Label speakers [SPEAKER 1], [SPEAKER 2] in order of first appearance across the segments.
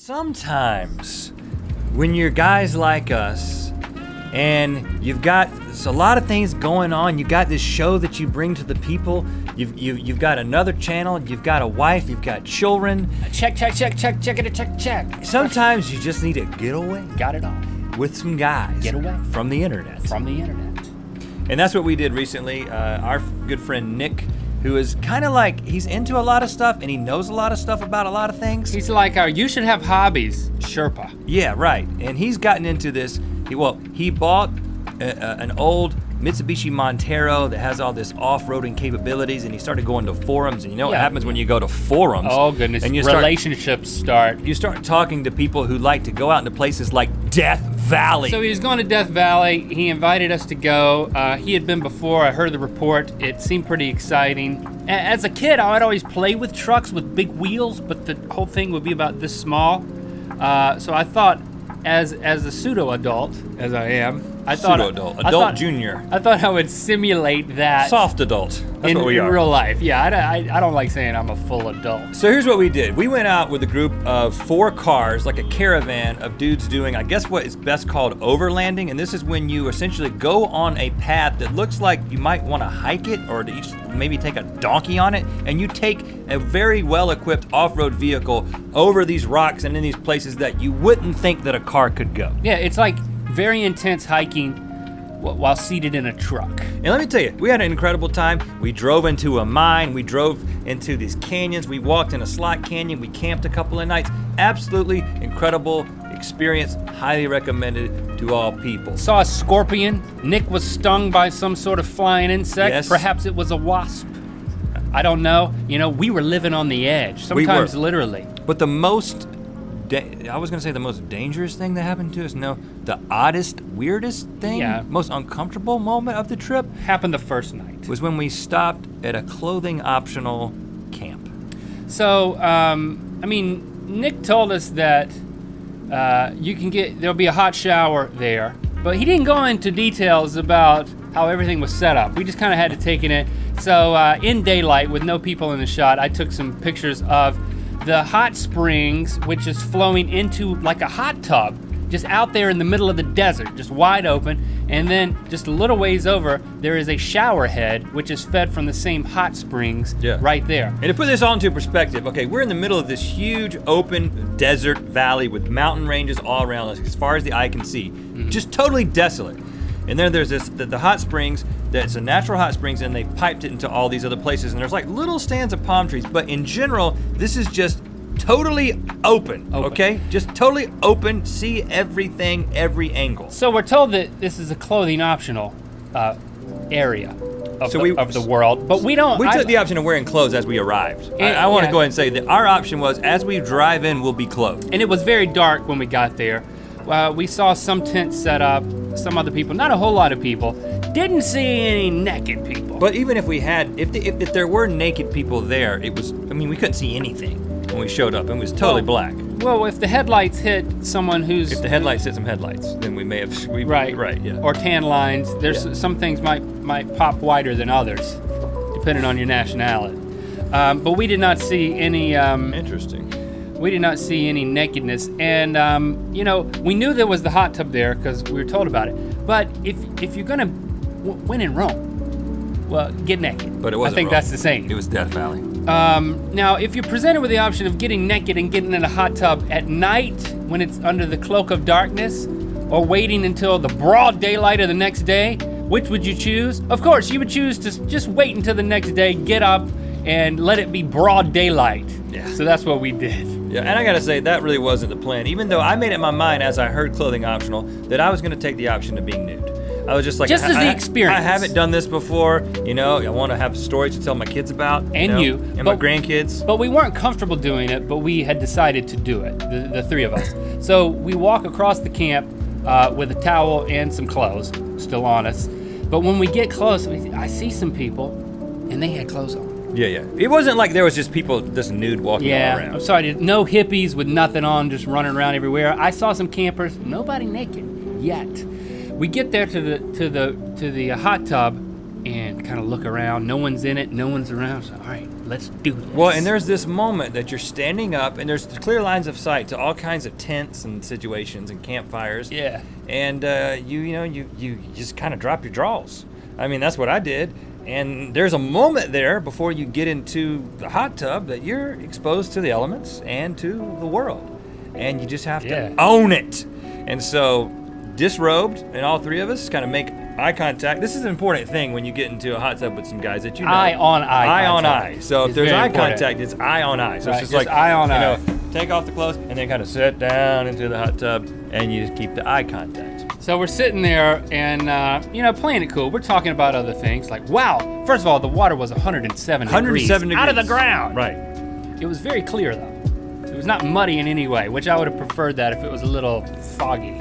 [SPEAKER 1] Sometimes when you're guys like us and you've got a lot of things going on, you got this show that you bring to the people, you've got another channel, you've got a wife, you've got children.
[SPEAKER 2] Check.
[SPEAKER 1] Sometimes you just need to get away.
[SPEAKER 2] Got it all.
[SPEAKER 1] With some guys.
[SPEAKER 2] Get away.
[SPEAKER 1] From the internet. And that's what we did recently. Our good friend Nick, who is kind of like, he's into a lot of stuff and he knows a lot of stuff about a lot of things.
[SPEAKER 2] He's like our you should have hobbies Sherpa.
[SPEAKER 1] Yeah, right. And he's gotten into this. He bought an old Mitsubishi Montero that has all this off-roading capabilities, and he started going to forums, and you know what happens when you go to forums?
[SPEAKER 2] Oh goodness,
[SPEAKER 1] and
[SPEAKER 2] relationships start.
[SPEAKER 1] You start talking to people who like to go out into places like Death Valley.
[SPEAKER 2] So he was going to Death Valley. He invited us to go. He had been before. I heard the report. It seemed pretty exciting. As a kid, I would always play with trucks with big wheels, but the whole thing would be about this small. So I thought, as a pseudo-adult, as I am,
[SPEAKER 1] adult junior.
[SPEAKER 2] I thought I would simulate that.
[SPEAKER 1] Soft adult. That's
[SPEAKER 2] in,
[SPEAKER 1] what we are.
[SPEAKER 2] In real life. Yeah, I don't like saying I'm a full adult.
[SPEAKER 1] So here's what we did. We went out with a group of 4 cars, like a caravan of dudes doing, I guess what is best called overlanding. And this is when you essentially go on a path that looks like you might want to hike it or maybe take a donkey on it. And you take a very well-equipped off-road vehicle over these rocks and in these places that you wouldn't think that a car could go.
[SPEAKER 2] Yeah, it's like very intense hiking while seated in a truck.
[SPEAKER 1] And let me tell you, we had an incredible time. We drove into a mine, we drove into these canyons, we walked in a slot canyon, we camped a couple of nights. Absolutely incredible experience, highly recommended to all people.
[SPEAKER 2] Saw a scorpion. Nick was stung by some sort of flying insect.
[SPEAKER 1] Yes.
[SPEAKER 2] Perhaps it was a wasp. I don't know. You know, we were living on the edge, sometimes literally.
[SPEAKER 1] But the most I was gonna say the most dangerous thing that happened to us. No, the oddest, weirdest thing, most uncomfortable moment of the trip
[SPEAKER 2] happened the first night.
[SPEAKER 1] Was when we stopped at a clothing optional camp.
[SPEAKER 2] So, Nick told us that there'll be a hot shower there, but he didn't go into details about how everything was set up. We just kind of had to take it in. So in daylight with no people in the shot, I took some pictures of the hot springs, which is flowing into like a hot tub, just out there in the middle of the desert, just wide open. And then just a little ways over, there is a shower head, which is fed from the same hot springs right there.
[SPEAKER 1] And to put this all into perspective, okay, we're in the middle of this huge open desert valley with mountain ranges all around us, as far as the eye can see, just totally desolate. And then there's the hot springs, that's a natural hot springs, and they've piped it into all these other places, and there's like little stands of palm trees, but in general, this is just totally open. Okay? Just totally open, see everything, every angle.
[SPEAKER 2] So we're told that this is a clothing optional area of the world, but we don't.
[SPEAKER 1] We took the option of wearing clothes as we arrived. I want to go ahead and say that our option was, as we drive in, we'll be clothed.
[SPEAKER 2] And it was very dark when we got there. We saw some tents set up, some other people, not a whole lot of people. Didn't see any naked people.
[SPEAKER 1] But even if we had, if there were naked people there, we couldn't see anything when we showed up. It was totally black.
[SPEAKER 2] Well, if the headlights hit someone who's...
[SPEAKER 1] If the headlights hit some headlights, then we may have...
[SPEAKER 2] Right, yeah. Or tan lines. There's some things might pop wider than others, depending on your nationality. But we did not see any...
[SPEAKER 1] Interesting.
[SPEAKER 2] We did not see any nakedness, and we knew there was the hot tub there because we were told about it. But if you're gonna win in Rome, well, get naked.
[SPEAKER 1] But it wasn't
[SPEAKER 2] I think
[SPEAKER 1] Rome.
[SPEAKER 2] That's the saying.
[SPEAKER 1] It was Death Valley.
[SPEAKER 2] Now, if you're presented with the option of getting naked and getting in a hot tub at night when it's under the cloak of darkness, or waiting until the broad daylight of the next day, which would you choose? Of course, you would choose to just wait until the next day, get up, and let it be broad daylight.
[SPEAKER 1] Yeah.
[SPEAKER 2] So that's what we did.
[SPEAKER 1] Yeah, and I gotta say, that really wasn't the plan. Even though I made it in my mind as I heard clothing optional, that I was gonna take the option of being nude. I was just like,
[SPEAKER 2] as the experience.
[SPEAKER 1] I haven't done this before, I wanna have stories to tell my kids about.
[SPEAKER 2] And
[SPEAKER 1] my grandkids.
[SPEAKER 2] But we weren't comfortable doing it, but we had decided to do it, the 3 of us. So we walk across the camp with a towel and some clothes still on us. But when we get close, I see some people, and they had clothes on.
[SPEAKER 1] Yeah. It wasn't like there was just people just nude walking all around.
[SPEAKER 2] I'm sorry, no hippies with nothing on, just running around everywhere. I saw some campers, nobody naked yet. We get there to the hot tub and kind of look around. No one's in it, no one's around. So, all right, Let's do this.
[SPEAKER 1] Well, and there's this moment that you're standing up, and there's clear lines of sight to all kinds of tents and situations and campfires.
[SPEAKER 2] Yeah.
[SPEAKER 1] And you just kind of drop your draws. I mean, that's what I did. And there's a moment there before you get into the hot tub that you're exposed to the elements and to the world. And you just have to own it. And so, disrobed, and all three of us kind of make eye contact. This is an important thing when you get into a hot tub with some guys that you know.
[SPEAKER 2] Eye on eye.
[SPEAKER 1] Eye on eye. So if there's eye
[SPEAKER 2] important.
[SPEAKER 1] contact, it's eye on eye. So
[SPEAKER 2] Right,
[SPEAKER 1] it's just like,
[SPEAKER 2] eye on eye.
[SPEAKER 1] Take off the clothes and then kind of sit down into the hot tub and you just keep the eye contact.
[SPEAKER 2] So we're sitting there and, playing it cool. We're talking about other things. Like, wow, first of all, the water was 107 degrees. Out of the ground.
[SPEAKER 1] Right.
[SPEAKER 2] It was very clear, though. It was not muddy in any way, which I would have preferred that if it was a little foggy.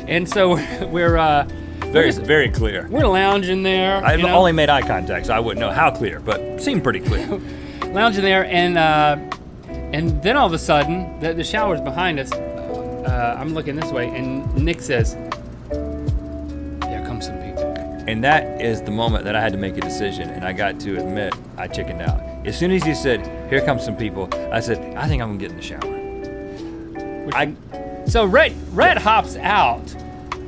[SPEAKER 2] And so we're
[SPEAKER 1] very clear.
[SPEAKER 2] We're lounging there.
[SPEAKER 1] I've only made eye contact, so I wouldn't know how clear, but seemed pretty clear.
[SPEAKER 2] Lounging there, and then all of a sudden, the shower's behind us. I'm looking this way, and Nick says, "There come some people."
[SPEAKER 1] And that is the moment that I had to make a decision, and I got to admit I chickened out. As soon as he said, "Here come some people," I said, "I think I'm gonna get in the shower."
[SPEAKER 2] So Red hops out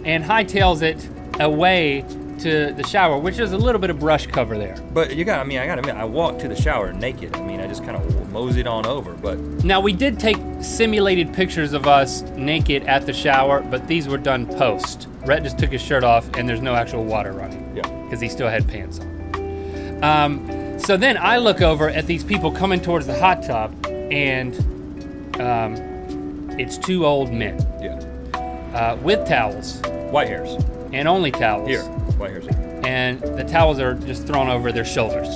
[SPEAKER 2] and hightails it away to the shower, which is a little bit of brush cover there.
[SPEAKER 1] But I gotta admit, I walked to the shower naked. I mean, I just kind of moseyed on over, but.
[SPEAKER 2] Now, we did take simulated pictures of us naked at the shower, but these were done post. Rhett just took his shirt off, and there's no actual water running.
[SPEAKER 1] Yeah.
[SPEAKER 2] Because he still had pants on. So then I look over at these people coming towards the hot tub, and it's two old men.
[SPEAKER 1] Yeah.
[SPEAKER 2] With towels.
[SPEAKER 1] White hairs.
[SPEAKER 2] And only towels.
[SPEAKER 1] Here, white hairs.
[SPEAKER 2] And the towels are just thrown over their shoulders.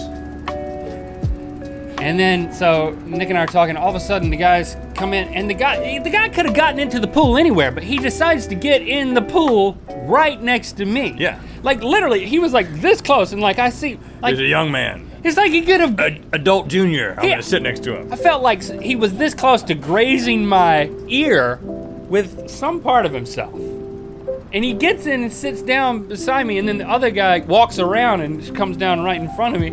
[SPEAKER 2] And then, so Nick and I are talking, all of a sudden the guys come in, and the guy could have gotten into the pool anywhere, but he decides to get in the pool right next to me.
[SPEAKER 1] Yeah.
[SPEAKER 2] Like, literally, he was like this close, and like, I see, like.
[SPEAKER 1] He's a young man.
[SPEAKER 2] It's like he could have.
[SPEAKER 1] Adult junior. I'm gonna sit next to him.
[SPEAKER 2] I felt like he was this close to grazing my ear with some part of himself. And he gets in and sits down beside me, and then the other guy walks around and just comes down right in front of me.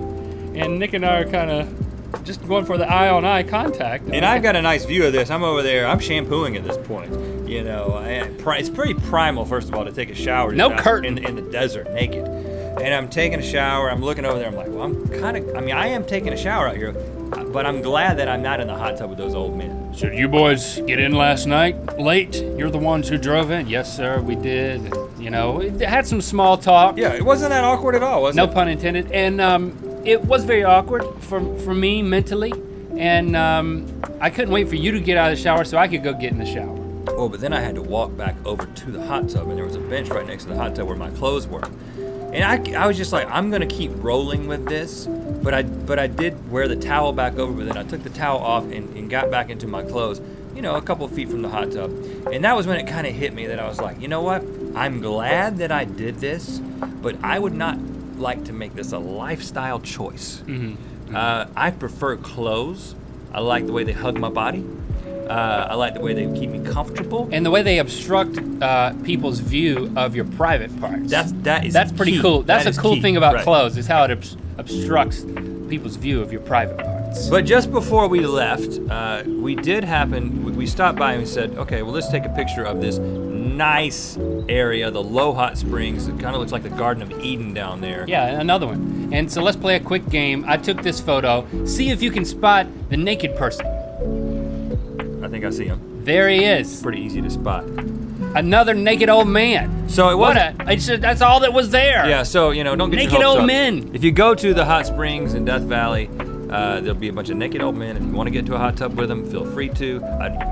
[SPEAKER 2] And Nick and I are kind of just going for the eye-on-eye contact.
[SPEAKER 1] And I've got a nice view of this. I'm over there. I'm shampooing at this point. It's pretty primal, first of all, to take a shower.
[SPEAKER 2] No curtain.
[SPEAKER 1] In the desert, naked. And I'm taking a shower. I'm looking over there. I'm like, well, I am taking a shower out here, but I'm glad that I'm not in the hot tub with those old men.
[SPEAKER 2] So you boys get in last night late? You're the ones who drove in? Yes, sir, we did. We had some small talk.
[SPEAKER 1] Yeah, it wasn't that awkward at all, was it?
[SPEAKER 2] No pun intended. And it was very awkward for me mentally. And I couldn't wait for you to get out of the shower so I could go get in the shower.
[SPEAKER 1] Oh, but then I had to walk back over to the hot tub, and there was a bench right next to the hot tub where my clothes were. And I was just like, I'm gonna keep rolling with this, but I did wear the towel back over, but then I took the towel off and got back into my clothes, a couple of feet from the hot tub. And that was when it kind of hit me that I was like, you know what? I'm glad that I did this, but I would not like to make this a lifestyle choice. Mm-hmm. I prefer clothes. I like the way they hug my body. I like the way they keep me comfortable.
[SPEAKER 2] And the way they obstruct people's view of your private parts. That's pretty
[SPEAKER 1] key.
[SPEAKER 2] cool. That's a cool thing about
[SPEAKER 1] right.
[SPEAKER 2] clothes, is how it obstructs people's view of your private parts.
[SPEAKER 1] But just before we left, we stopped by and we said, okay, well, let's take a picture of this nice area, the low hot springs. It kind of looks like the Garden of Eden down there.
[SPEAKER 2] Yeah, another one. And so let's play a quick game. I took this photo. See if you can spot the naked person.
[SPEAKER 1] I think I see him.
[SPEAKER 2] There he is.
[SPEAKER 1] Pretty easy to spot.
[SPEAKER 2] Another naked old man.
[SPEAKER 1] So it was.
[SPEAKER 2] That's all that was there.
[SPEAKER 1] Yeah. So don't get
[SPEAKER 2] naked
[SPEAKER 1] your hopes
[SPEAKER 2] old
[SPEAKER 1] up.
[SPEAKER 2] men.
[SPEAKER 1] If you go to the hot springs in Death Valley, there'll be a bunch of naked old men. If you want to get into a hot tub with them, feel free to.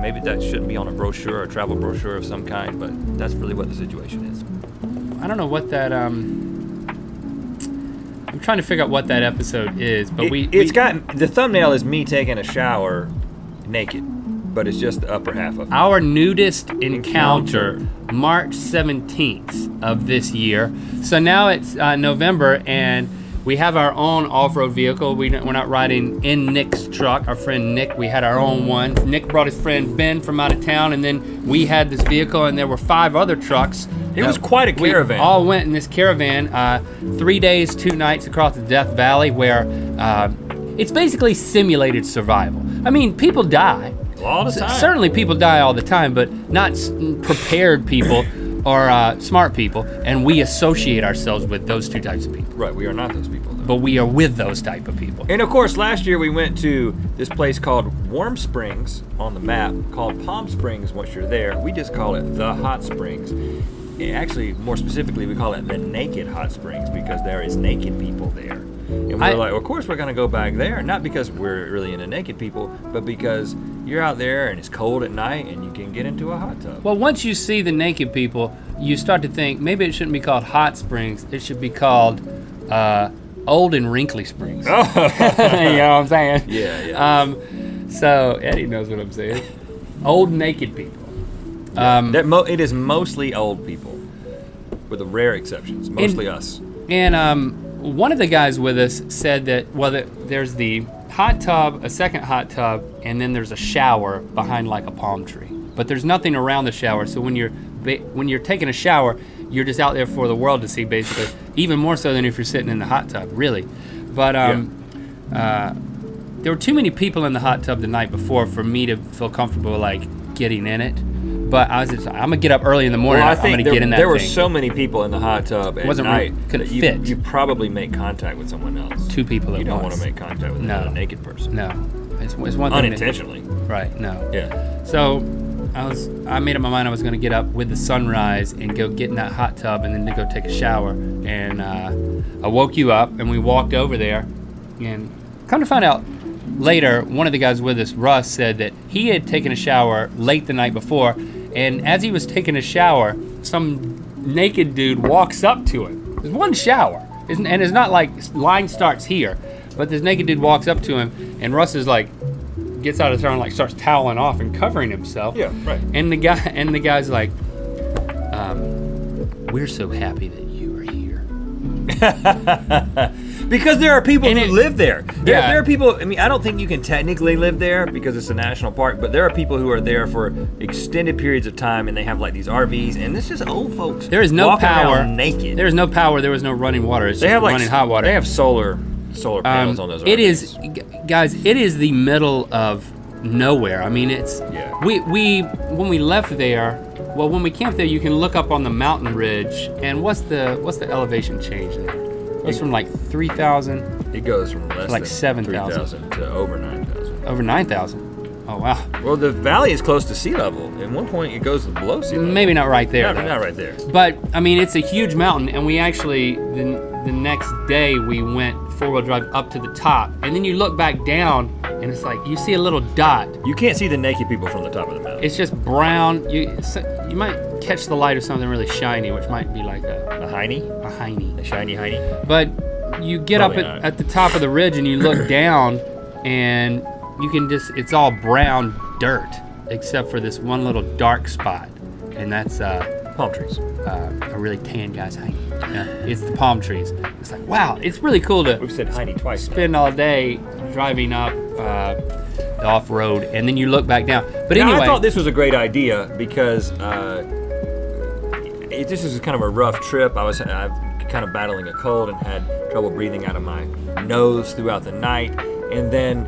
[SPEAKER 1] Maybe that shouldn't be on a brochure or a travel brochure of some kind, but that's really what the situation is.
[SPEAKER 2] I don't know what that. I'm trying to figure out what that episode is, but
[SPEAKER 1] the thumbnail is me taking a shower naked, but it's just the upper half of it.
[SPEAKER 2] Our nudist encounter, March 17th of this year. So now it's November, and we have our own off-road vehicle. We're not riding in Nick's truck. Our friend Nick, we had our own one. Nick brought his friend Ben from out of town, and then we had this vehicle, and there were 5 other trucks.
[SPEAKER 1] It was quite a caravan.
[SPEAKER 2] We all went in this caravan, 3 days, 2 nights across the Death Valley, where it's basically simulated survival. I mean, people die.
[SPEAKER 1] All the time.
[SPEAKER 2] Certainly people die all the time, but not prepared people or smart people, and we associate ourselves with those two types of people.
[SPEAKER 1] Right, we are not those people, though.
[SPEAKER 2] But we are with those type of people.
[SPEAKER 1] And of course, last year we went to this place called Warm Springs on the map, called Palm Springs once you're there. We just call it the Hot Springs. Actually, more specifically, we call it the Naked Hot Springs because there is naked people there. And we're like, well, of course we're gonna go back there, not because we're really into naked people, but because you're out there and it's cold at night and you can get into a hot tub.
[SPEAKER 2] Well, once you see the naked people, you start to think maybe it shouldn't be called Hot Springs. It should be called Old and Wrinkly Springs. Oh. You know what I'm saying?
[SPEAKER 1] Yeah.
[SPEAKER 2] So Eddie knows what I'm saying. Old naked people.
[SPEAKER 1] It is mostly old people, with the rare exceptions. Mostly us.
[SPEAKER 2] And one of the guys with us said that there's the hot tub, a second hot tub, and then there's a shower behind like a palm tree. But there's nothing around the shower, so when you're taking a shower, you're just out there for the world to see, basically. Even more so than if you're sitting in the hot tub, really. But there were too many people in the hot tub the night before for me to feel comfortable like getting in it. But I'm gonna get up early in the morning.
[SPEAKER 1] Well,
[SPEAKER 2] I'm gonna get in that
[SPEAKER 1] there were
[SPEAKER 2] thing.
[SPEAKER 1] so many people in the hot tub at night
[SPEAKER 2] couldn't
[SPEAKER 1] that
[SPEAKER 2] fit.
[SPEAKER 1] you probably make contact with someone else.
[SPEAKER 2] Two people at
[SPEAKER 1] You don't
[SPEAKER 2] once.
[SPEAKER 1] want to make contact with another naked person.
[SPEAKER 2] No, it's one thing.
[SPEAKER 1] Unintentionally.
[SPEAKER 2] Right. No.
[SPEAKER 1] Yeah.
[SPEAKER 2] So I made up my mind I was gonna get up with the sunrise and go get in that hot tub and then to go take a shower. And I woke you up and we walked over there, and come to find out later, one of the guys with us, Russ, said that he had taken a shower late the night before, and as he was taking a shower, some naked dude walks up to him. There's one shower, and it's not like line starts here, but this naked dude walks up to him, and Russ is like, gets out of the shower and like starts toweling off and covering himself.
[SPEAKER 1] Yeah, right.
[SPEAKER 2] And the guy's like, we're so happy that you are here.
[SPEAKER 1] Because there are people who live there.
[SPEAKER 2] Yeah.
[SPEAKER 1] There are people, I mean, I don't think you can technically live there because it's a national park, but there are people who are there for extended periods of time and they have like these RVs, and it's just old folks.
[SPEAKER 2] There is no
[SPEAKER 1] walking
[SPEAKER 2] power.
[SPEAKER 1] around naked.
[SPEAKER 2] There is no power. There was no running water. It's
[SPEAKER 1] They
[SPEAKER 2] just
[SPEAKER 1] have like
[SPEAKER 2] running hot water.
[SPEAKER 1] They have solar panels on those RVs.
[SPEAKER 2] It is, guys. It is the middle of nowhere. I mean, it's.
[SPEAKER 1] Yeah.
[SPEAKER 2] We when we left there. Well, when we camped there, you can look up on the mountain ridge, and what's the elevation change there? It's from like 3,000.
[SPEAKER 1] It goes from less
[SPEAKER 2] like
[SPEAKER 1] than
[SPEAKER 2] 7,000
[SPEAKER 1] 3,000 to over 9,000.
[SPEAKER 2] Over 9,000. Oh wow.
[SPEAKER 1] Well, the valley is close to sea level. At one point, it goes below sea level.
[SPEAKER 2] Maybe not right there.
[SPEAKER 1] No, not right there.
[SPEAKER 2] But I mean, it's a huge mountain, and we actually the next day we went 4-wheel drive up to the top, and then you look back down, and it's like you see a little dot.
[SPEAKER 1] You can't see the naked people from the top of the mountain.
[SPEAKER 2] It's just brown. You might catch the light of something really shiny, which might be like a
[SPEAKER 1] hiney?
[SPEAKER 2] A hiney.
[SPEAKER 1] A shiny hiney?
[SPEAKER 2] But you get
[SPEAKER 1] Probably
[SPEAKER 2] up
[SPEAKER 1] not.
[SPEAKER 2] at the top of the ridge and you look down, and you can it's all brown dirt, except for this one little dark spot, and that's
[SPEAKER 1] palm trees.
[SPEAKER 2] A really tan guy's hiney. Yeah, it's the palm trees. It's like, wow, it's really cool to
[SPEAKER 1] We've said hiney twice.
[SPEAKER 2] spend all day driving up the off-road, and then you look back down. But
[SPEAKER 1] Now,
[SPEAKER 2] anyway,
[SPEAKER 1] I thought this was a great idea because this is kind of a rough trip. I'm kind of battling a cold and had trouble breathing out of my nose throughout the night. And then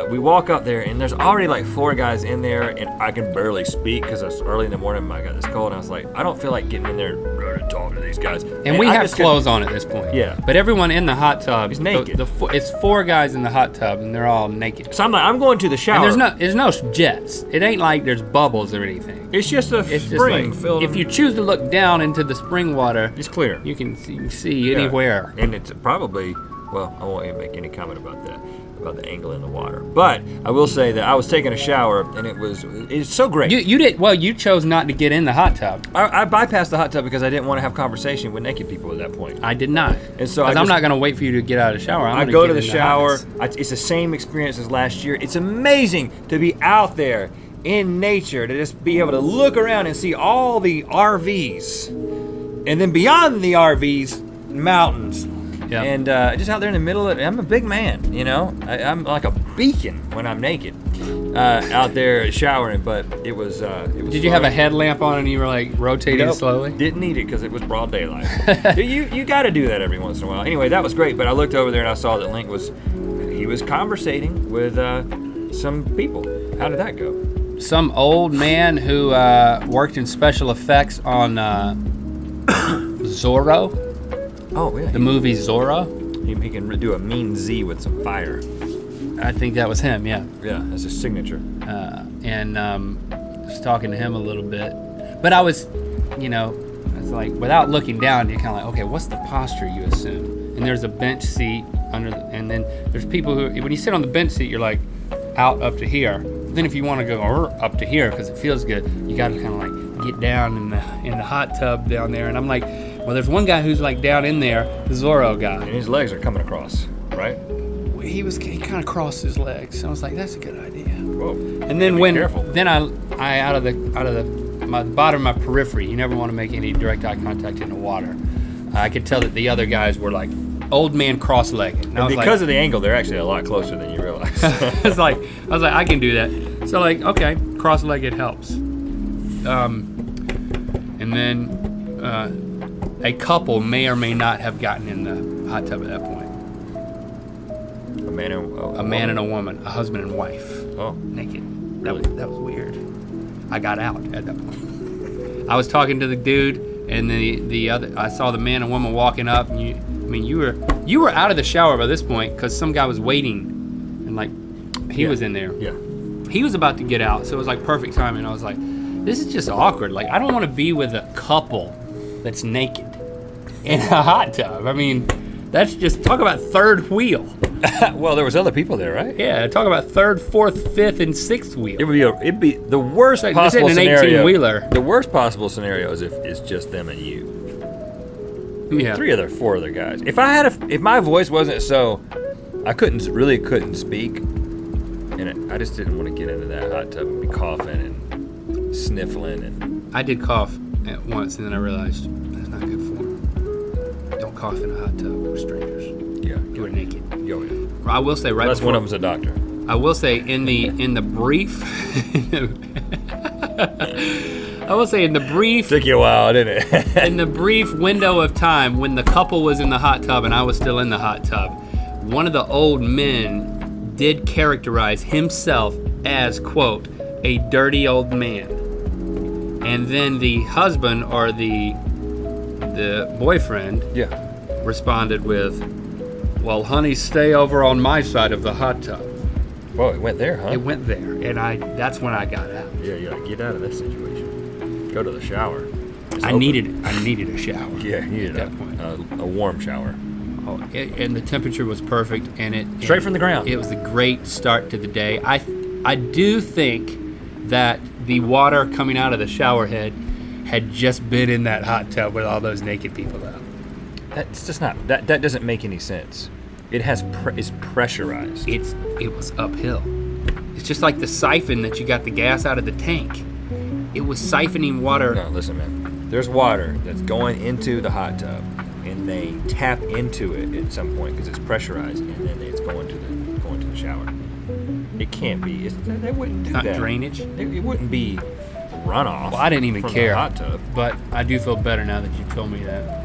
[SPEAKER 1] we walk up there, and there's already like 4 guys in there, and I can barely speak because it's early in the morning. I got this cold, and I was like, I don't feel like getting in there to talk to these guys.
[SPEAKER 2] and we
[SPEAKER 1] I
[SPEAKER 2] have
[SPEAKER 1] just
[SPEAKER 2] clothes on at this point.
[SPEAKER 1] Yeah.
[SPEAKER 2] But everyone in the hot tub
[SPEAKER 1] is naked.
[SPEAKER 2] It's 4 guys in the hot tub, and they're all naked.
[SPEAKER 1] So I'm like, I'm going to the shower.
[SPEAKER 2] And there's no jets. It ain't like there's bubbles or anything.
[SPEAKER 1] It's just a
[SPEAKER 2] It's just
[SPEAKER 1] spring
[SPEAKER 2] like,
[SPEAKER 1] filled.
[SPEAKER 2] if you choose to look down into the spring water,
[SPEAKER 1] It's clear.
[SPEAKER 2] you can see anywhere.
[SPEAKER 1] And it's probably, well, I won't even make any comment about that, about the angle in the water. But I will say that I was taking a shower, and it's so great.
[SPEAKER 2] You chose not to get in the hot tub.
[SPEAKER 1] I bypassed the hot tub because I didn't want to have conversation with naked people at that point.
[SPEAKER 2] I did not.
[SPEAKER 1] And so
[SPEAKER 2] I'm not going to wait for you to get out of the shower.
[SPEAKER 1] I go to the shower. It's the same experience as last year. It's amazing to be out there in nature, to just be able to look around and see all the RVs. And then beyond the RVs, mountains.
[SPEAKER 2] Yep.
[SPEAKER 1] And just out there in the middle of it, I'm a big man, you know. I'm like a beacon when I'm naked, out there showering. But it was.
[SPEAKER 2] Did you have a headlamp on and you were like rotating
[SPEAKER 1] Nope,
[SPEAKER 2] slowly?
[SPEAKER 1] Didn't need it because it was broad daylight. you got to do that every once in a while. Anyway, that was great. But I looked over there and I saw that Link was was conversating with some people. How did that go?
[SPEAKER 2] Some old man who worked in special effects on Zorro,
[SPEAKER 1] Oh yeah,
[SPEAKER 2] the movie Zorro.
[SPEAKER 1] he can do a mean Z with some fire.
[SPEAKER 2] I think that was him, yeah.
[SPEAKER 1] Yeah, that's his signature.
[SPEAKER 2] And was talking to him a little bit. But I was, it's like, without looking down, you're kind of like, okay, what's the posture you assume? And there's a bench seat and then there's people who, when you sit on the bench seat, you're like out up to here. Then if you want to go up to here because it feels good, you got to kind of like get down in the hot tub down there. And I'm like, well, there's one guy who's like down in there, the Zorro guy.
[SPEAKER 1] And his legs are coming across, right?
[SPEAKER 2] He kind of crossed his legs. I was like, that's a good idea.
[SPEAKER 1] Whoa.
[SPEAKER 2] And then when
[SPEAKER 1] careful.
[SPEAKER 2] then I out of the bottom of my periphery, you never want to make any direct eye contact in the water. I could tell that the other guys were like old man cross-legged. And
[SPEAKER 1] because of the angle, they're actually a lot closer than you realize.
[SPEAKER 2] I was like, I can do that. So like, okay, cross-legged helps. And then a couple may or may not have gotten in the hot tub at that point.
[SPEAKER 1] A man
[SPEAKER 2] and a woman, a husband and wife, naked. That was weird. I got out at that point. I was talking to the dude, and the other. I saw the man and woman walking up, and you were out of the shower by this point because some guy was waiting, and like he was in there.
[SPEAKER 1] Yeah.
[SPEAKER 2] He was about to get out, so it was like perfect timing. I was like, this is just awkward. Like I don't want to be with a couple that's naked in a hot tub. I mean, that's just talk about third wheel.
[SPEAKER 1] Well, there was other people there, right?
[SPEAKER 2] Yeah, talk about third, fourth, fifth, and sixth wheel.
[SPEAKER 1] It'd be the worst
[SPEAKER 2] Like,
[SPEAKER 1] possible
[SPEAKER 2] this ain't an
[SPEAKER 1] scenario.
[SPEAKER 2] 18-wheeler.
[SPEAKER 1] The worst possible scenario is if it's just them and you.
[SPEAKER 2] Yeah.
[SPEAKER 1] 4 other guys. If my voice wasn't so, I couldn't speak, and I just didn't want to get into that hot tub and be coughing and sniffling and.
[SPEAKER 2] I did cough at once, and then I realized that's not good form. Don't cough in a hot tub with strangers.
[SPEAKER 1] Yeah.
[SPEAKER 2] You are naked.
[SPEAKER 1] Yo, yeah.
[SPEAKER 2] I will say
[SPEAKER 1] Unless one of them's a doctor.
[SPEAKER 2] I will say in the brief. I will say in the brief.
[SPEAKER 1] Took you a while, didn't it?
[SPEAKER 2] In the brief window of time when the couple was in the hot tub and I was still in the hot tub, one of the old men did characterize himself as, quote, a dirty old man. And then the husband or the boyfriend responded with, well, honey, stay over on my side of the hot tub.
[SPEAKER 1] Whoa, it went there, huh?
[SPEAKER 2] It went there, and that's when I got out.
[SPEAKER 1] Yeah, get out of that situation. Go to the shower.
[SPEAKER 2] I needed a shower.
[SPEAKER 1] Yeah, you needed
[SPEAKER 2] at that point.
[SPEAKER 1] A warm shower.
[SPEAKER 2] Oh, and the temperature was perfect, and
[SPEAKER 1] Straight from the ground.
[SPEAKER 2] It was a great start to the day. I do think that the water coming out of the shower head had just been in that hot tub with all those naked people out.
[SPEAKER 1] That's just not. That doesn't make any sense. It is pressurized.
[SPEAKER 2] It was uphill. It's just like the siphon that you got the gas out of the tank. It was siphoning water.
[SPEAKER 1] No, listen, man. There's water that's going into the hot tub, and they tap into it at some point because it's pressurized, and then it's going to the shower. It can't be. They wouldn't do
[SPEAKER 2] Not
[SPEAKER 1] that.
[SPEAKER 2] drainage.
[SPEAKER 1] It wouldn't be runoff.
[SPEAKER 2] Well, I didn't even
[SPEAKER 1] from
[SPEAKER 2] care.
[SPEAKER 1] The hot tub.
[SPEAKER 2] But I do feel better now that you told me that.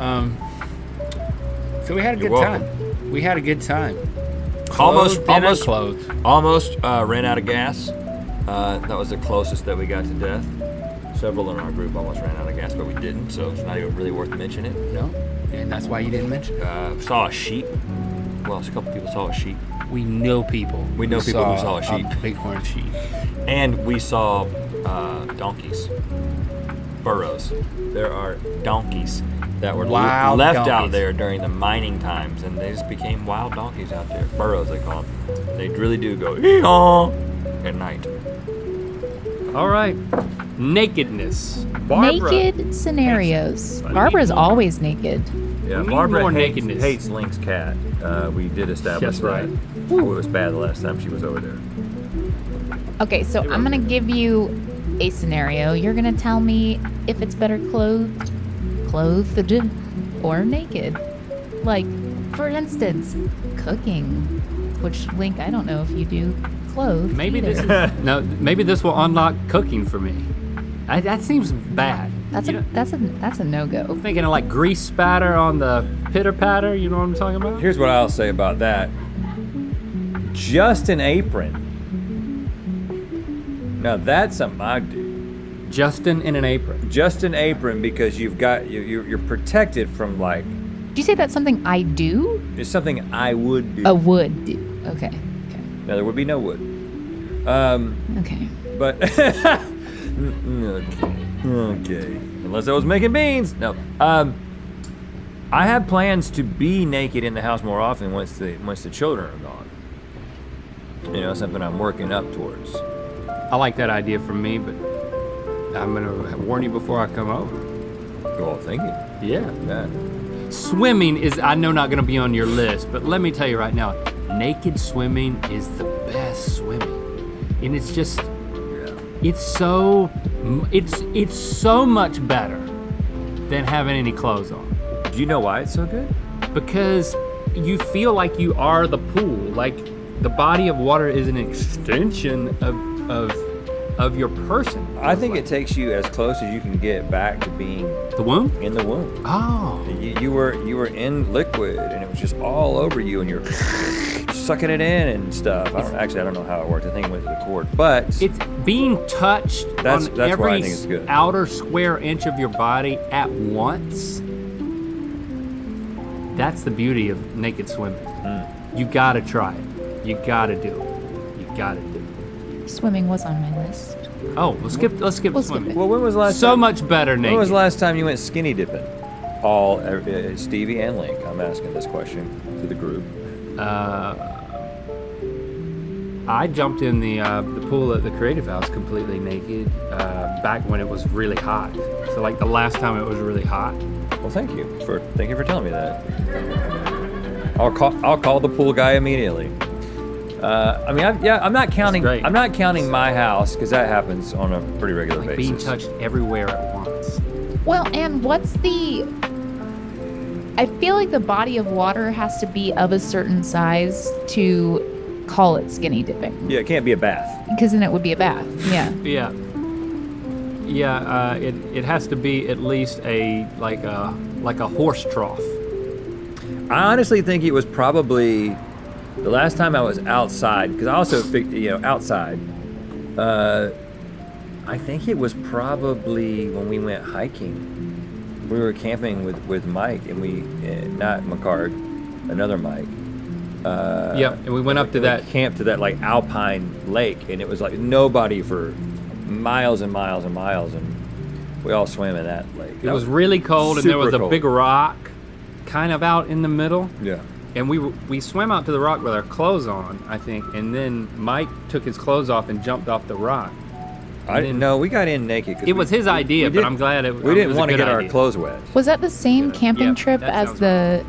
[SPEAKER 2] So we had a
[SPEAKER 1] You're
[SPEAKER 2] good
[SPEAKER 1] welcome.
[SPEAKER 2] time. We had a good time.
[SPEAKER 1] Almost
[SPEAKER 2] ran
[SPEAKER 1] out of gas. That was the closest that we got to death. Several in our group almost ran out of gas, but we didn't, so it's not even really worth mentioning it.
[SPEAKER 2] No, and that's why you didn't mention it.
[SPEAKER 1] Saw a sheep. Well, a couple people saw a sheep.
[SPEAKER 2] We know people.
[SPEAKER 1] We know people who saw a sheep.
[SPEAKER 2] Bighorn sheep.
[SPEAKER 1] And we saw donkeys. Burros. There are donkeys that were
[SPEAKER 2] Wild
[SPEAKER 1] left
[SPEAKER 2] donkeys.
[SPEAKER 1] out there during the mining times, and they just became wild donkeys out there. Burros, they call them. They really do go ee-haw at night.
[SPEAKER 2] All right. Nakedness. Barbara.
[SPEAKER 3] Naked scenarios.
[SPEAKER 1] Hates-
[SPEAKER 3] Barbara's always naked.
[SPEAKER 1] Yeah,
[SPEAKER 2] We need
[SPEAKER 1] Barbara
[SPEAKER 2] more
[SPEAKER 1] hates,
[SPEAKER 2] nakedness.
[SPEAKER 1] hates Link's cat. We did establish
[SPEAKER 2] That's
[SPEAKER 1] that.
[SPEAKER 2] right.
[SPEAKER 1] Oh, it was bad the last time she was over there.
[SPEAKER 3] Okay, so I'm gonna give you a scenario. You're gonna tell me if it's better clothed, or naked. Like, for instance, cooking. Which, Link, I don't know if you do clothed.
[SPEAKER 2] Maybe
[SPEAKER 3] either.
[SPEAKER 2] this is, no. Maybe this will unlock cooking for me. That seems bad.
[SPEAKER 3] That's a no-go.
[SPEAKER 2] I'm thinking of like grease spatter on the pitter patter. You know what I'm talking about?
[SPEAKER 1] Here's what I'll say about that. just an apron. Now that's something I do.
[SPEAKER 2] Justin in an apron.
[SPEAKER 1] Just an apron because you're protected from like.
[SPEAKER 3] Did you say that's something I do?
[SPEAKER 1] It's something I would do.
[SPEAKER 3] A would do. Okay.
[SPEAKER 1] Now there would be no wood.
[SPEAKER 3] Okay.
[SPEAKER 1] But okay. Unless I was making beans. No. I have plans to be naked in the house more often once the children are gone. You know, something I'm working up towards.
[SPEAKER 2] I like that idea for me, but I'm gonna warn you before I come over.
[SPEAKER 1] Well, thank you.
[SPEAKER 2] Yeah.
[SPEAKER 1] Yeah.
[SPEAKER 2] Swimming is, I know, not gonna be on your list, but let me tell you right now, naked swimming is the best swimming. And it's just, it's so much better than having any clothes on.
[SPEAKER 1] Do you know why it's so good?
[SPEAKER 2] Because you feel like you are the pool. Like the body of water is an extension of your person.
[SPEAKER 1] I think it takes you as close as you can get back to being
[SPEAKER 2] The womb?
[SPEAKER 1] in the womb.
[SPEAKER 2] Oh.
[SPEAKER 1] You were in liquid and it was just all over you and you're sucking it in and stuff. I don't know how it worked. I think it went to the cord, but
[SPEAKER 2] It's being touched
[SPEAKER 1] That's
[SPEAKER 2] on
[SPEAKER 1] why I
[SPEAKER 2] every
[SPEAKER 1] think it's good.
[SPEAKER 2] outer square inch of your body at once. That's the beauty of naked swimming. You gotta try it. You gotta do it. You gotta do it.
[SPEAKER 3] Swimming was on my list.
[SPEAKER 2] Oh, let's skip
[SPEAKER 3] We'll skip
[SPEAKER 2] swimming.
[SPEAKER 3] it.
[SPEAKER 1] well, when was the last
[SPEAKER 2] So
[SPEAKER 1] time?
[SPEAKER 2] much better naked.
[SPEAKER 1] When was the last time you went skinny dipping? Stevie and Link. I'm asking this question to the group.
[SPEAKER 2] I jumped in the pool at the Creative House completely naked back when it was really hot. So like the last time it was really hot.
[SPEAKER 1] Well, thank you for telling me that. I'll call the pool guy immediately. I'm not counting.
[SPEAKER 2] great.
[SPEAKER 1] I'm not counting my house because that happens on a pretty regular
[SPEAKER 2] Like
[SPEAKER 1] basis.
[SPEAKER 2] being touched everywhere at once.
[SPEAKER 3] Well, and I feel like the body of water has to be of a certain size to call it skinny dipping.
[SPEAKER 1] Yeah, it can't be a bath.
[SPEAKER 3] Because then it would be a bath. Yeah.
[SPEAKER 2] Yeah. It has to be at least like a horse trough.
[SPEAKER 1] I honestly think it was probably the last time I was outside because I also outside. I think it was probably when we went hiking. We were camping with Mike and we not McCard, another Mike.
[SPEAKER 2] And we went up to that
[SPEAKER 1] camp to that like alpine lake, and it was like nobody for miles and miles and miles, and we all swam in that lake.
[SPEAKER 2] It was really cold, and there was
[SPEAKER 1] super
[SPEAKER 2] a
[SPEAKER 1] cold.
[SPEAKER 2] big rock kind of out in the middle.
[SPEAKER 1] Yeah.
[SPEAKER 2] And we swam out to the rock with our clothes on, I think, and then Mike took his clothes off and jumped off the rock.
[SPEAKER 1] I didn't know. We got in naked. 'cause
[SPEAKER 2] It was his idea, but I'm glad it.
[SPEAKER 1] We didn't want to get our
[SPEAKER 2] idea.
[SPEAKER 1] clothes wet.
[SPEAKER 3] Was that the same camping
[SPEAKER 2] Yep,
[SPEAKER 3] trip
[SPEAKER 2] that
[SPEAKER 3] as
[SPEAKER 2] sounds
[SPEAKER 3] the...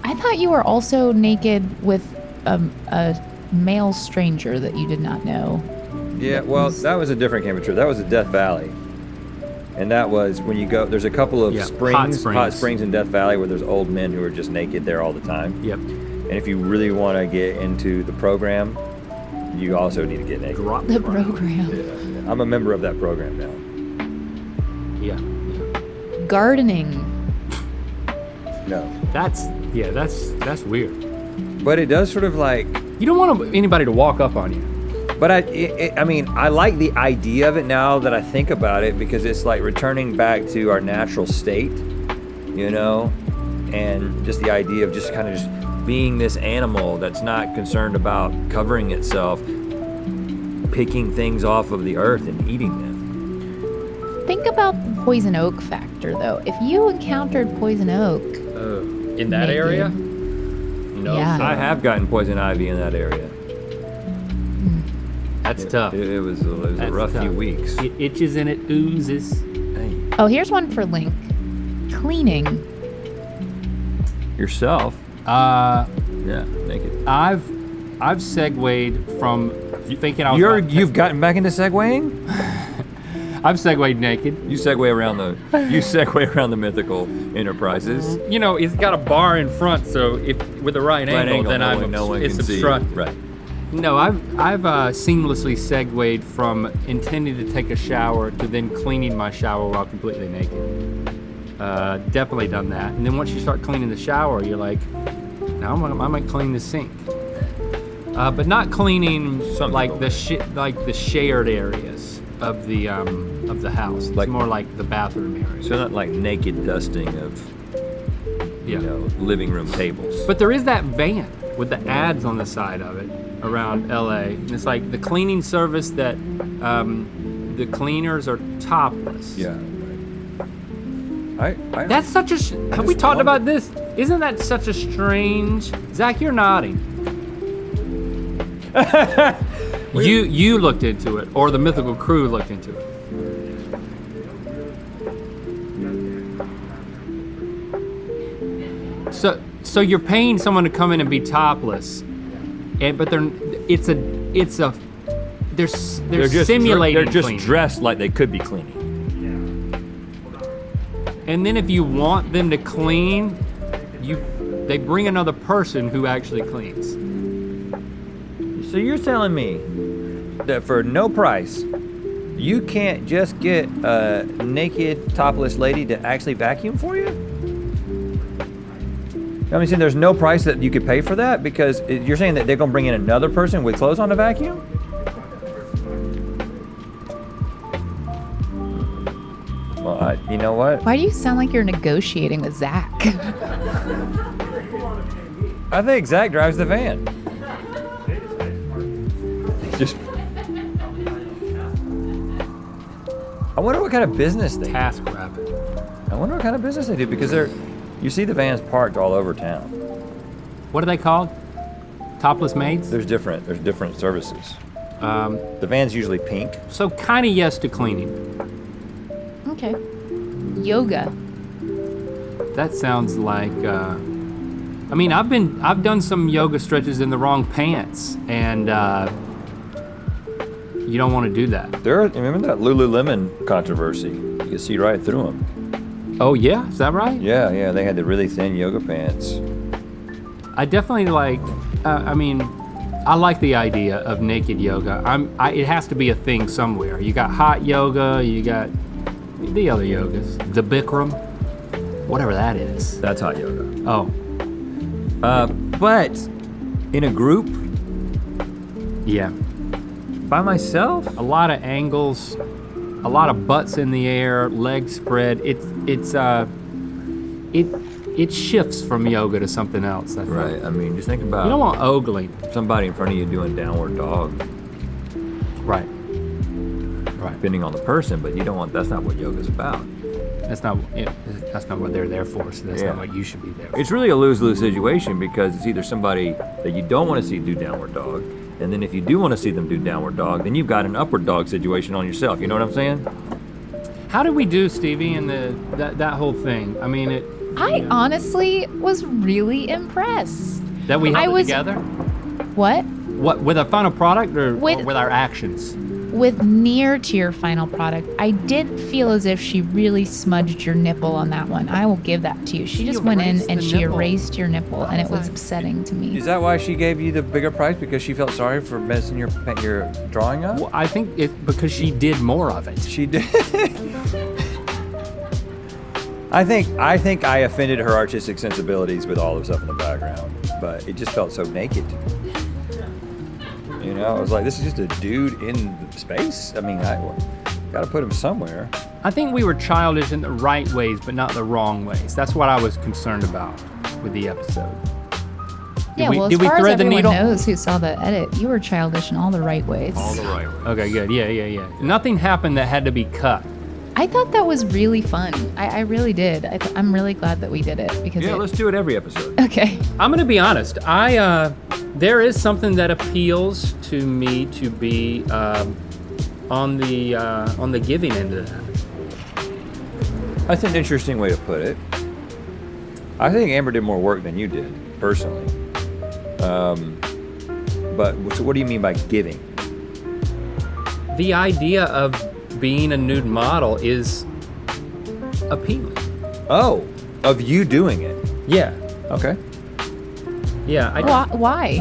[SPEAKER 3] I thought you were also naked with a male stranger that you did not know.
[SPEAKER 1] Yeah, well, that was a different camping trip. That was at Death Valley. And that was when you go, there's a couple of hot springs in Death Valley where there's old men who are just naked there all the time.
[SPEAKER 2] Yep.
[SPEAKER 1] And if you really want to get into the program, you also need to get naked.
[SPEAKER 2] Drop
[SPEAKER 3] The
[SPEAKER 2] rock.
[SPEAKER 3] program.
[SPEAKER 1] Yeah. I'm a member of that program now.
[SPEAKER 2] Yeah.
[SPEAKER 3] Gardening.
[SPEAKER 1] No.
[SPEAKER 2] That's weird.
[SPEAKER 1] But it does sort of like,
[SPEAKER 2] You don't want anybody to walk up on you.
[SPEAKER 1] but I mean, I like the idea of it now that I think about it because it's like returning back to our natural state, you know, and just the idea of just kind of just being this animal that's not concerned about covering itself, picking things off of the earth and eating them.
[SPEAKER 3] Think about the poison oak factor, though. If you encountered poison oak,
[SPEAKER 2] In that
[SPEAKER 3] naked.
[SPEAKER 2] area? No.
[SPEAKER 3] Yeah.
[SPEAKER 2] sir.
[SPEAKER 1] I have gotten poison ivy in that area.
[SPEAKER 2] That's tough.
[SPEAKER 1] It was a
[SPEAKER 2] That's
[SPEAKER 1] rough few
[SPEAKER 2] tough.
[SPEAKER 1] weeks.
[SPEAKER 2] It itches and it oozes.
[SPEAKER 1] Hey,
[SPEAKER 3] Oh, here's one for Link. Cleaning.
[SPEAKER 1] yourself?
[SPEAKER 2] Uh,
[SPEAKER 1] Yeah, naked.
[SPEAKER 2] I've segued from thinking I was.
[SPEAKER 1] You've gotten back into segueing?
[SPEAKER 2] I've segued naked.
[SPEAKER 1] You segue around the mythical enterprises.
[SPEAKER 2] You know, it's got a bar in front, so if with the right angle, then
[SPEAKER 1] no one
[SPEAKER 2] it's
[SPEAKER 1] can see.
[SPEAKER 2] obstructed.
[SPEAKER 1] Right.
[SPEAKER 2] No, I've seamlessly segued from intending to take a shower to then cleaning my shower while completely naked. Definitely done that. And then once you start cleaning the shower, you're like, now I might clean the sink. but not cleaning
[SPEAKER 1] Some
[SPEAKER 2] like
[SPEAKER 1] people.
[SPEAKER 2] like the shared areas of the house. It's
[SPEAKER 1] Like-
[SPEAKER 2] more like the bathroom area.
[SPEAKER 1] So not like naked dusting of,
[SPEAKER 2] Yeah.
[SPEAKER 1] living room tables.
[SPEAKER 2] But there is that van with the ads on the side of it around LA. And it's like the cleaning service that the cleaners are topless.
[SPEAKER 1] Yeah. Right. I
[SPEAKER 2] That's such a. Have we
[SPEAKER 1] just
[SPEAKER 2] talked
[SPEAKER 1] wonder.
[SPEAKER 2] about this? Isn't that such a strange? Zach, you're nodding. you looked into it, or the mythical crew looked into it. So you're paying someone to come in and be topless, but they're simulating
[SPEAKER 1] They're just
[SPEAKER 2] cleaning.
[SPEAKER 1] dressed like they could be cleaning.
[SPEAKER 2] And then if you want them to clean, they bring another person who actually cleans.
[SPEAKER 1] So you're telling me that for no price, you can't just get a naked, topless lady to actually vacuum for you? I mean, there's no price that you could pay for that, because you're saying that they're gonna bring in another person with clothes on to vacuum? Well, you know what?
[SPEAKER 3] Why do you sound like you're negotiating with Zach?
[SPEAKER 1] I think Zach drives the van. Just. I wonder what kind of business they do.
[SPEAKER 2] Task rabbit.
[SPEAKER 1] I wonder what kind of business they do, because you see the vans parked all over town.
[SPEAKER 2] What are they called? Topless maids?
[SPEAKER 1] There's different services. The van's usually pink.
[SPEAKER 2] So kind of yes to cleaning.
[SPEAKER 3] Okay. Yoga.
[SPEAKER 2] That sounds like. I mean, I've done some yoga stretches in the wrong pants, and you don't want to do that.
[SPEAKER 1] Remember that Lululemon controversy? You can see right through them.
[SPEAKER 2] Oh yeah, is that right?
[SPEAKER 1] Yeah, they had the really thin yoga pants.
[SPEAKER 2] I definitely like. I mean, I like the idea of naked yoga. It has to be a thing somewhere. You got hot yoga. You got the other yogas. The Bikram, whatever that is.
[SPEAKER 1] That's hot yoga.
[SPEAKER 2] Oh,
[SPEAKER 1] But in a group,
[SPEAKER 2] yeah.
[SPEAKER 1] by myself,
[SPEAKER 2] A lot of angles, a lot of butts in the air, legs spread. It shifts from yoga to something else. I think.
[SPEAKER 1] right? I mean, just think about
[SPEAKER 2] You don't want ogling.
[SPEAKER 1] somebody in front of you doing downward dog,
[SPEAKER 2] Right. Right.
[SPEAKER 1] depending on the person, but you don't want. That's not what yoga's about.
[SPEAKER 2] That's not what they're there for. So that's
[SPEAKER 1] Yeah.
[SPEAKER 2] not what you should be there for.
[SPEAKER 1] It's really a lose-lose situation, because it's either somebody that you don't want to see do downward dog, and then if you do want to see them do downward dog, then you've got an upward dog situation on yourself. You know what I'm saying?
[SPEAKER 2] How did we do, Stevie, in that whole thing? I mean,
[SPEAKER 3] I honestly was really impressed.
[SPEAKER 2] that we
[SPEAKER 3] I
[SPEAKER 2] held it
[SPEAKER 3] was-
[SPEAKER 2] together.
[SPEAKER 3] What?
[SPEAKER 2] What, with our final product or
[SPEAKER 3] With-
[SPEAKER 2] with our actions?
[SPEAKER 3] With near to your final product, I did feel as if she really smudged your nipple on that one. I will give that to you. She just went in
[SPEAKER 2] erased
[SPEAKER 3] and
[SPEAKER 2] the
[SPEAKER 3] she
[SPEAKER 2] nipple.
[SPEAKER 3] erased your nipple, and it was
[SPEAKER 2] Why?
[SPEAKER 3] upsetting to me.
[SPEAKER 1] Is that why she gave you the bigger price, because she felt sorry for messing your drawing up?
[SPEAKER 2] Well, I think it's because she did more of it.
[SPEAKER 1] She did. I think I offended her artistic sensibilities with all the stuff in the background, but it just felt so naked. You know, I was like, this is just a dude in space. I mean, I gotta put him somewhere.
[SPEAKER 2] I think we were childish in the right ways, but not the wrong ways. That's what I was concerned about with the episode.
[SPEAKER 3] Yeah, well, as
[SPEAKER 2] did we
[SPEAKER 3] far as
[SPEAKER 2] thread the
[SPEAKER 3] everyone
[SPEAKER 2] needle?
[SPEAKER 3] knows who saw the edit, you were childish in all the right ways.
[SPEAKER 1] right way.
[SPEAKER 2] Okay, good. Yeah. Nothing happened that had to be cut.
[SPEAKER 3] I thought that was really fun. I really did. I'm really glad that we did it because
[SPEAKER 1] Yeah, let's do it every episode.
[SPEAKER 3] Okay.
[SPEAKER 2] I'm gonna be honest. There is something that appeals to me to be on the giving end of that.
[SPEAKER 1] That's an interesting way to put it. I think Amber did more work than you did, personally. But so what do you mean by giving?
[SPEAKER 2] The idea of being a nude model is appealing.
[SPEAKER 1] Oh, of you doing it.
[SPEAKER 2] Yeah,
[SPEAKER 1] Okay.
[SPEAKER 2] yeah.
[SPEAKER 3] Why?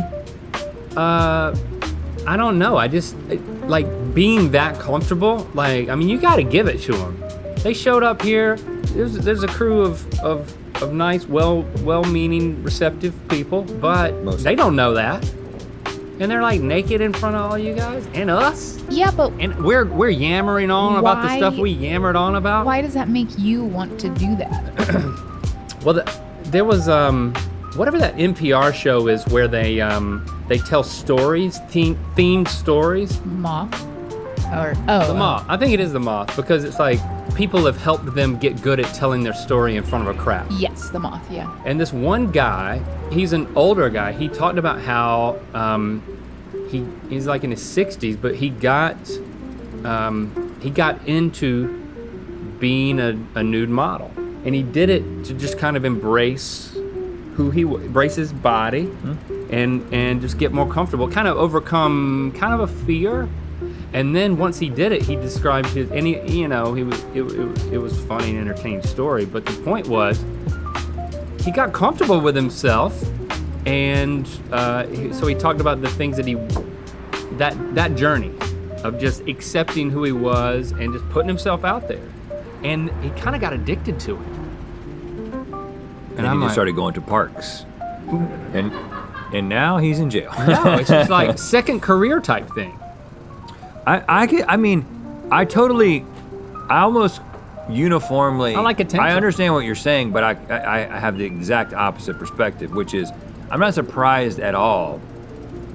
[SPEAKER 2] I don't know. I just like being that comfortable. Like, I mean, you got to give it to them. They showed up here. There's a crew of nice, well-meaning, receptive people, but
[SPEAKER 1] Most.
[SPEAKER 2] they don't know that. And they're like naked in front of all you guys and us.
[SPEAKER 3] Yeah, but
[SPEAKER 2] And we're yammering on about the
[SPEAKER 3] Why-
[SPEAKER 2] stuff we yammered on about.
[SPEAKER 3] why does that make you want to do that?
[SPEAKER 2] Well, there was whatever that NPR show is where they tell stories, themed stories.
[SPEAKER 3] Moth? Or
[SPEAKER 2] The Moth. I think it is the Moth because it's like people have helped them get good at telling their story in front of a crowd.
[SPEAKER 3] Yes, the moth. Yeah.
[SPEAKER 2] And this one guy, he's an older guy. He talked about how he's like in his 60s, but he got into being a nude model, and he did it to just kind of embrace embrace his body, and just get more comfortable, kind of overcome kind of a fear. And then once he did it, he described his, and it was funny and entertaining story. But the point was, he got comfortable with himself, and so he talked about the things that journey of just accepting who he was and just putting himself out there, and he kind of got addicted to it.
[SPEAKER 1] And then he just started going to parks, and now he's in jail.
[SPEAKER 2] No, it's just like second career type thing.
[SPEAKER 1] I almost uniformly.
[SPEAKER 2] I like attention.
[SPEAKER 1] I understand what you're saying, but I have the exact opposite perspective, which is I'm not surprised at all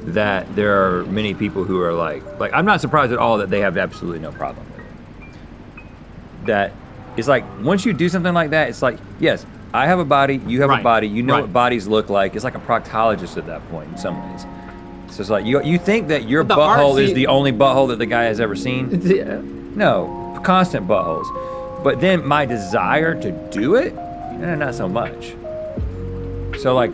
[SPEAKER 1] that there are many people who are like I'm not surprised at all that they have absolutely no problem with it. That it's like once you do something like that, it's like, yes, I have a body, you have a body, you know what bodies look like. It's like a proctologist at that point in some ways. So it's like you think that your butthole is the only butthole that the guy has ever seen?
[SPEAKER 2] Yeah.
[SPEAKER 1] No, constant buttholes. But then my desire to do it, not so much. So like,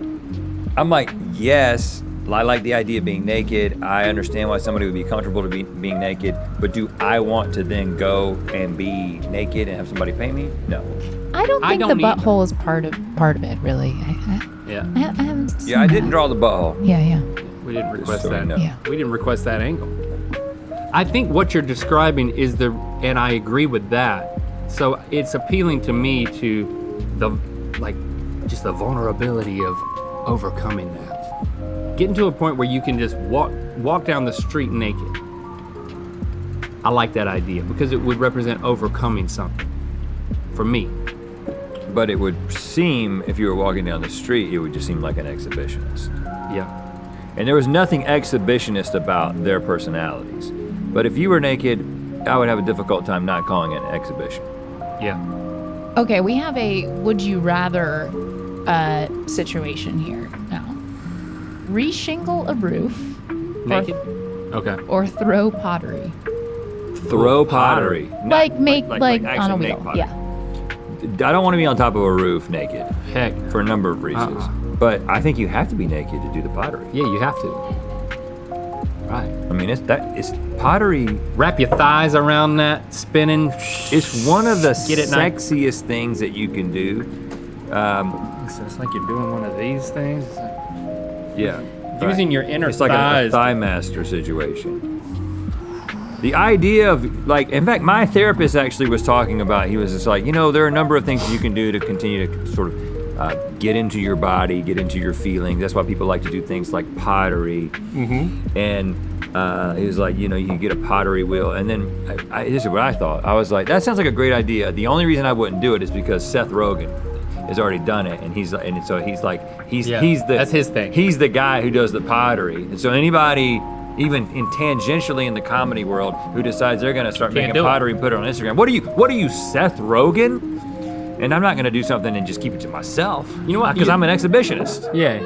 [SPEAKER 1] I'm like, yes, I like the idea of being naked. I understand why somebody would be comfortable to being naked, but do I want to then go and be naked and have somebody pay me? No.
[SPEAKER 3] I don't think the butthole is part of it, really.
[SPEAKER 2] Yeah.
[SPEAKER 3] I haven't seen
[SPEAKER 1] Yeah, I didn't
[SPEAKER 3] that.
[SPEAKER 1] draw the butthole.
[SPEAKER 3] Yeah.
[SPEAKER 2] We didn't request
[SPEAKER 1] so
[SPEAKER 2] that.
[SPEAKER 1] you know.
[SPEAKER 3] Yeah.
[SPEAKER 2] We didn't request that angle. I think what you're describing is and I agree with that. So it's appealing to me to just the vulnerability of overcoming that. Getting to a point where you can just walk down the street naked. I like that idea because it would represent overcoming something for me.
[SPEAKER 1] But it would seem, if you were walking down the street, it would just seem like an exhibitionist.
[SPEAKER 2] Yeah.
[SPEAKER 1] And there was nothing exhibitionist about their personalities. But if you were naked, I would have a difficult time not calling it an exhibition.
[SPEAKER 2] Yeah.
[SPEAKER 3] Okay, we have a would you rather situation here now. Reshingle a roof.
[SPEAKER 2] Naked? Okay.
[SPEAKER 3] Or throw pottery.
[SPEAKER 1] Throw pottery.
[SPEAKER 3] Like on a
[SPEAKER 1] actually
[SPEAKER 3] wheel.
[SPEAKER 1] make pottery.
[SPEAKER 3] Yeah.
[SPEAKER 1] I don't want to be on top of a roof naked
[SPEAKER 2] Heck.
[SPEAKER 1] for a number of reasons. But I think you have to be naked to do the pottery.
[SPEAKER 2] Yeah, you have to. Right.
[SPEAKER 1] I mean, it's pottery.
[SPEAKER 2] Wrap your thighs around that, spinning.
[SPEAKER 1] It's one of the
[SPEAKER 2] Get it nice.
[SPEAKER 1] sexiest things that you can do.
[SPEAKER 2] So it's like you're doing one of these things. It's like
[SPEAKER 1] Yeah.
[SPEAKER 2] using your inner
[SPEAKER 1] It's like a
[SPEAKER 2] thighs.
[SPEAKER 1] thigh master situation. The idea of, in fact, my therapist actually was talking about, he was just like, there are a number of things you can do to continue to sort of get into your body, get into your feelings. That's why people like to do things like pottery. Mm-hmm. And he was like, you can get a pottery wheel. And then this is what I thought. I was like, that sounds like a great idea. The only reason I wouldn't do it is because Seth Rogen has already done it, and he's
[SPEAKER 2] that's his thing.
[SPEAKER 1] He's the guy who does the pottery. And so anybody, even tangentially in the comedy world, who decides they're gonna start making pottery and put it on Instagram, what are you, Seth Rogen? And I'm not gonna do something and just keep it to myself.
[SPEAKER 2] You know what?
[SPEAKER 1] Because I'm an exhibitionist.
[SPEAKER 2] Yeah.